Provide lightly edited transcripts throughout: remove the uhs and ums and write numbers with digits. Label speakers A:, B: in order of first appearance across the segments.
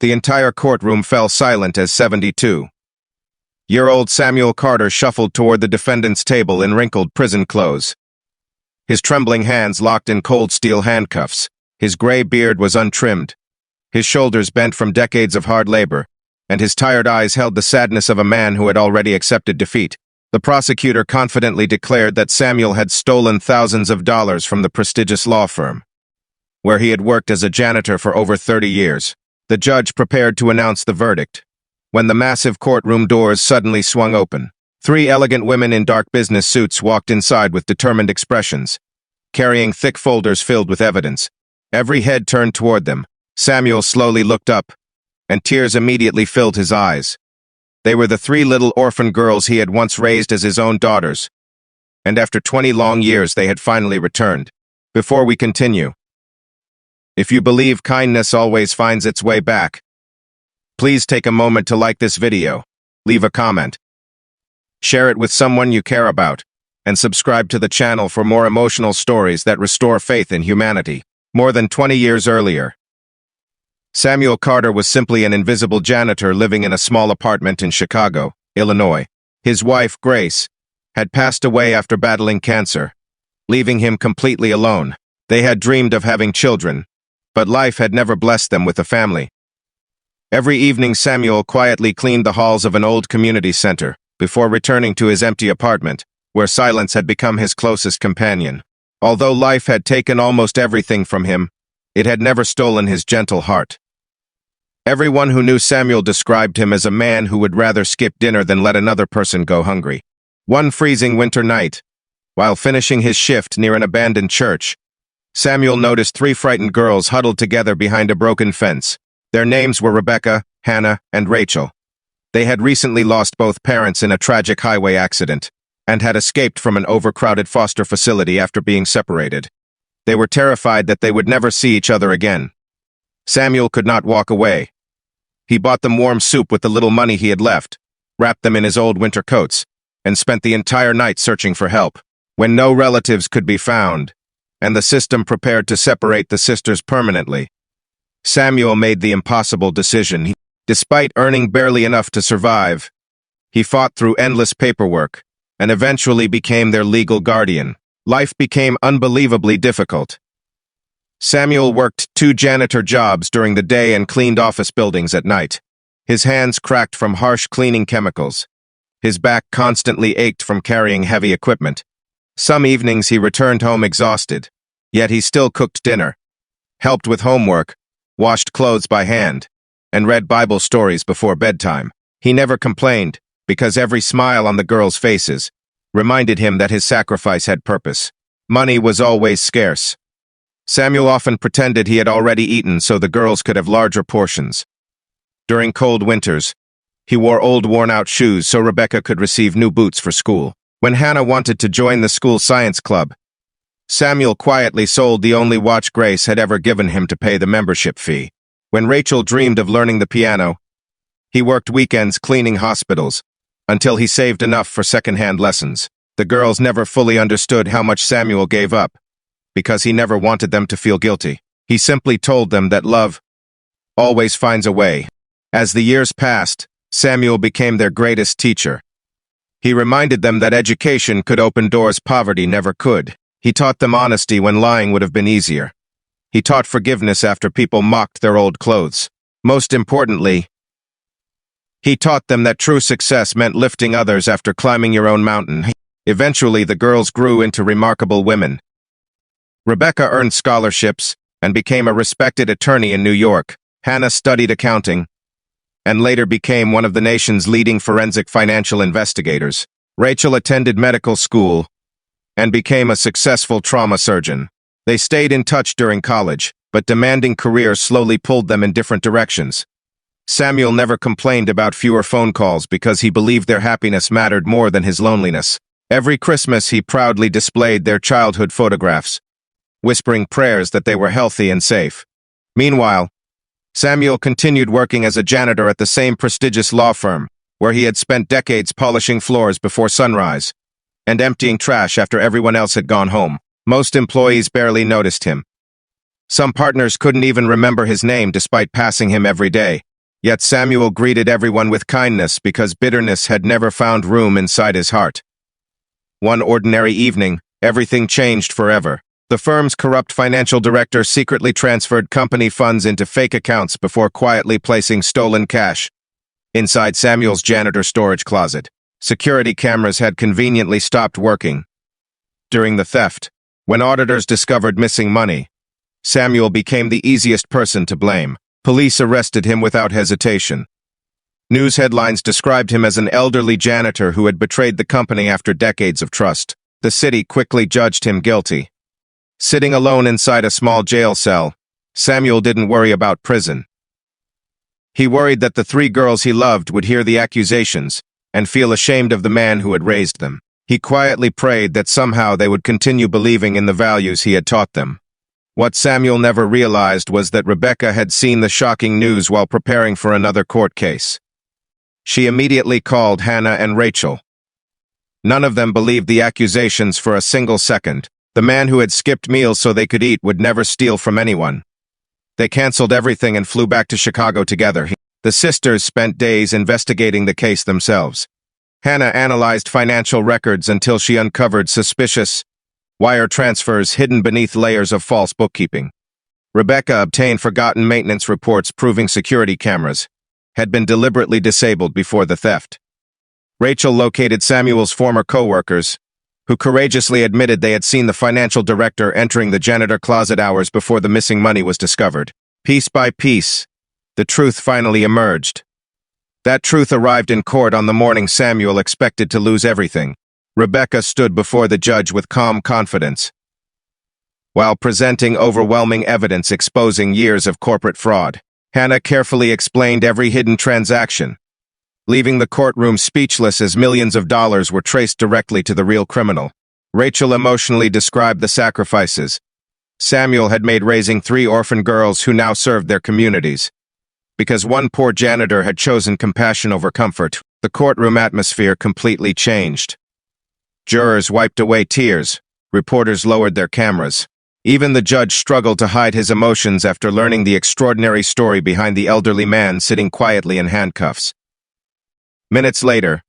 A: The entire courtroom fell silent as 72-year-old Samuel Carter shuffled toward the defendant's table in wrinkled prison clothes. His trembling hands locked in cold steel handcuffs. His gray beard was untrimmed, his shoulders bent from decades of hard labor, and his tired eyes held the sadness of a man who had already accepted defeat. The prosecutor confidently declared that Samuel had stolen thousands of dollars from the prestigious law firm, where he had worked as a janitor for over 30 years. The judge prepared to announce the verdict, when the massive courtroom doors suddenly swung open. 3 elegant women in dark business suits walked inside with determined expressions, carrying thick folders filled with evidence. Every head turned toward them. Samuel slowly looked up, and tears immediately filled his eyes. They were the 3 little orphan girls he had once raised as his own daughters, and after 20 long years they had finally returned. Before we continue, if you believe kindness always finds its way back, please take a moment to like this video, leave a comment, share it with someone you care about, and subscribe to the channel for more emotional stories that restore faith in humanity. More than 20 years earlier, Samuel Carter was simply an invisible janitor living in a small apartment in Chicago, Illinois. His wife, Grace, had passed away after battling cancer, leaving him completely alone. They had dreamed of having children, but life had never blessed them with a family. Every evening, Samuel quietly cleaned the halls of an old community center before returning to his empty apartment, where silence had become his closest companion. Although life had taken almost everything from him, it had never stolen his gentle heart. Everyone who knew Samuel described him as a man who would rather skip dinner than let another person go hungry. One freezing winter night, while finishing his shift near an abandoned church, Samuel noticed 3 frightened girls huddled together behind a broken fence. Their names were Rebecca, Hannah, and Rachel. They had recently lost both parents in a tragic highway accident, and had escaped from an overcrowded foster facility after being separated. They were terrified that they would never see each other again. Samuel could not walk away. He bought them warm soup with the little money he had left, wrapped them in his old winter coats, and spent the entire night searching for help. When no relatives could be found, and the system prepared to separate the sisters permanently, Samuel made the impossible decision. Despite earning barely enough to survive, he fought through endless paperwork, and eventually became their legal guardian. Life became unbelievably difficult. Samuel worked 2 janitor jobs during the day and cleaned office buildings at night. His hands cracked from harsh cleaning chemicals. His back constantly ached from carrying heavy equipment. Some evenings he returned home exhausted, yet he still cooked dinner, helped with homework, washed clothes by hand, and read Bible stories before bedtime. He never complained, because every smile on the girls' faces reminded him that his sacrifice had purpose. Money was always scarce. Samuel often pretended he had already eaten so the girls could have larger portions. During cold winters, he wore old worn-out shoes so Rebecca could receive new boots for school. When Hannah wanted to join the school science club, Samuel quietly sold the only watch Grace had ever given him to pay the membership fee. When Rachel dreamed of learning the piano, he worked weekends cleaning hospitals, until he saved enough for second-hand lessons. The girls never fully understood how much Samuel gave up, because he never wanted them to feel guilty. He simply told them that love always finds a way. As the years passed, Samuel became their greatest teacher. He reminded them that education could open doors poverty never could. He taught them honesty when lying would have been easier. He taught forgiveness after people mocked their old clothes. Most importantly, he taught them that true success meant lifting others after climbing your own mountain. Eventually, the girls grew into remarkable women. Rebecca earned scholarships and became a respected attorney in New York. Hannah studied accounting and later became one of the nation's leading forensic financial investigators. Rachel attended medical school and became a successful trauma surgeon. They stayed in touch during college, but demanding careers slowly pulled them in different directions. Samuel never complained about fewer phone calls because he believed their happiness mattered more than his loneliness. Every Christmas he proudly displayed their childhood photographs, whispering prayers that they were healthy and safe. Meanwhile, Samuel continued working as a janitor at the same prestigious law firm, where he had spent decades polishing floors before sunrise and emptying trash after everyone else had gone home. Most employees barely noticed him. Some partners couldn't even remember his name despite passing him every day. Yet Samuel greeted everyone with kindness because bitterness had never found room inside his heart. One ordinary evening, everything changed forever. The firm's corrupt financial director secretly transferred company funds into fake accounts before quietly placing stolen cash inside Samuel's janitor storage closet. Security cameras had conveniently stopped working. During the theft, when auditors discovered missing money, Samuel became the easiest person to blame. Police arrested him without hesitation. News headlines described him as an elderly janitor who had betrayed the company after decades of trust. The city quickly judged him guilty. Sitting alone inside a small jail cell, Samuel didn't worry about prison. He worried that the 3 girls he loved would hear the accusations and feel ashamed of the man who had raised them. He quietly prayed that somehow they would continue believing in the values he had taught them. What Samuel never realized was that Rebecca had seen the shocking news while preparing for another court case. She immediately called Hannah and Rachel. None of them believed the accusations for a single second. The man who had skipped meals so they could eat would never steal from anyone. They canceled everything and flew back to Chicago together. The sisters spent days investigating the case themselves. Hannah analyzed financial records until she uncovered suspicious wire transfers hidden beneath layers of false bookkeeping. Rebecca obtained forgotten maintenance reports proving security cameras had been deliberately disabled before the theft. Rachel located Samuel's former co-workers, who courageously admitted they had seen the financial director entering the janitor closet hours before the missing money was discovered. Piece by piece, the truth finally emerged. That truth arrived in court on the morning Samuel expected to lose everything. Rebecca stood before the judge with calm confidence, while presenting overwhelming evidence exposing years of corporate fraud. Hannah carefully explained every hidden transaction, leaving the courtroom speechless as millions of dollars were traced directly to the real criminal. Rachel emotionally described the sacrifices Samuel had made raising 3 orphan girls who now served their communities. Because one poor janitor had chosen compassion over comfort, the courtroom atmosphere completely changed. Jurors wiped away tears. Reporters lowered their cameras. Even the judge struggled to hide his emotions after learning the extraordinary story behind the elderly man sitting quietly in handcuffs. Minutes later,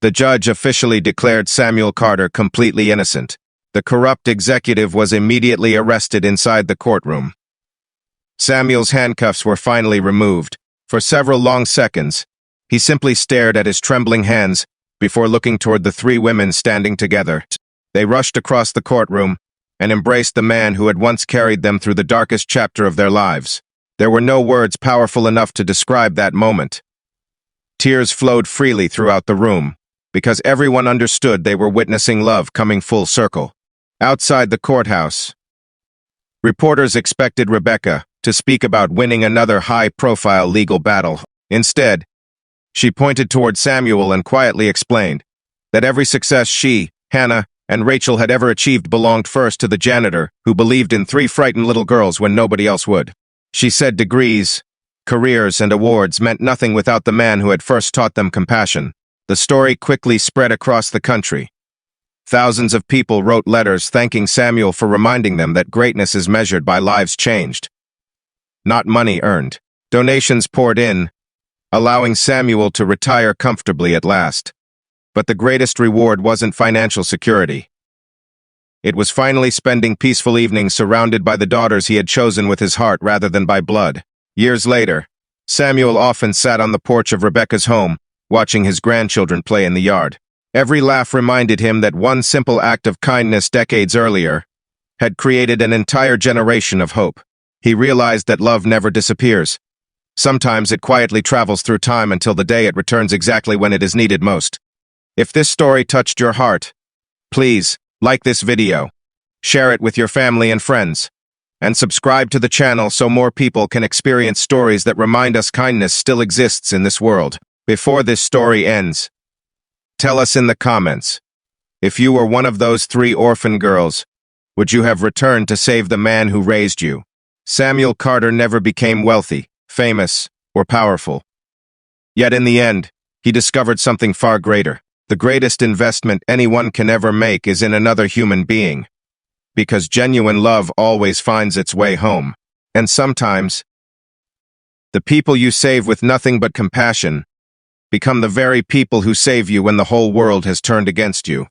A: the judge officially declared Samuel Carter completely innocent. The corrupt executive was immediately arrested inside the courtroom. Samuel's handcuffs were finally removed. For several long seconds, he simply stared at his trembling hands before looking toward the 3 women standing together. They rushed across the courtroom and embraced the man who had once carried them through the darkest chapter of their lives. There were no words powerful enough to describe that moment. Tears flowed freely throughout the room, because everyone understood they were witnessing love coming full circle. Outside the courthouse, reporters expected Rebecca to speak about winning another high-profile legal battle. Instead, she pointed toward Samuel and quietly explained that every success she, Hannah, and Rachel had ever achieved belonged first to the janitor, who believed in 3 frightened little girls when nobody else would. She said degrees, careers, and awards meant nothing without the man who had first taught them compassion. The story quickly spread across the country. Thousands of people wrote letters thanking Samuel for reminding them that greatness is measured by lives changed, not money earned. Donations poured in, allowing Samuel to retire comfortably at last. But the greatest reward wasn't financial security. It was finally spending peaceful evenings surrounded by the daughters he had chosen with his heart rather than by blood. Years later, Samuel often sat on the porch of Rebecca's home, watching his grandchildren play in the yard. Every laugh reminded him that one simple act of kindness decades earlier had created an entire generation of hope. He realized that love never disappears. Sometimes it quietly travels through time until the day it returns exactly when it is needed most. If this story touched your heart, please like this video, share it with your family and friends, and subscribe to the channel so more people can experience stories that remind us kindness still exists in this world. Before this story ends, tell us in the comments, if you were one of those 3 orphan girls, would you have returned to save the man who raised you? Samuel Carter never became wealthy, famous, or powerful. Yet in the end, he discovered something far greater. The greatest investment anyone can ever make is in another human being, because genuine love always finds its way home. And sometimes, The people you save with nothing but compassion become the very people who save you when the whole world has turned against you.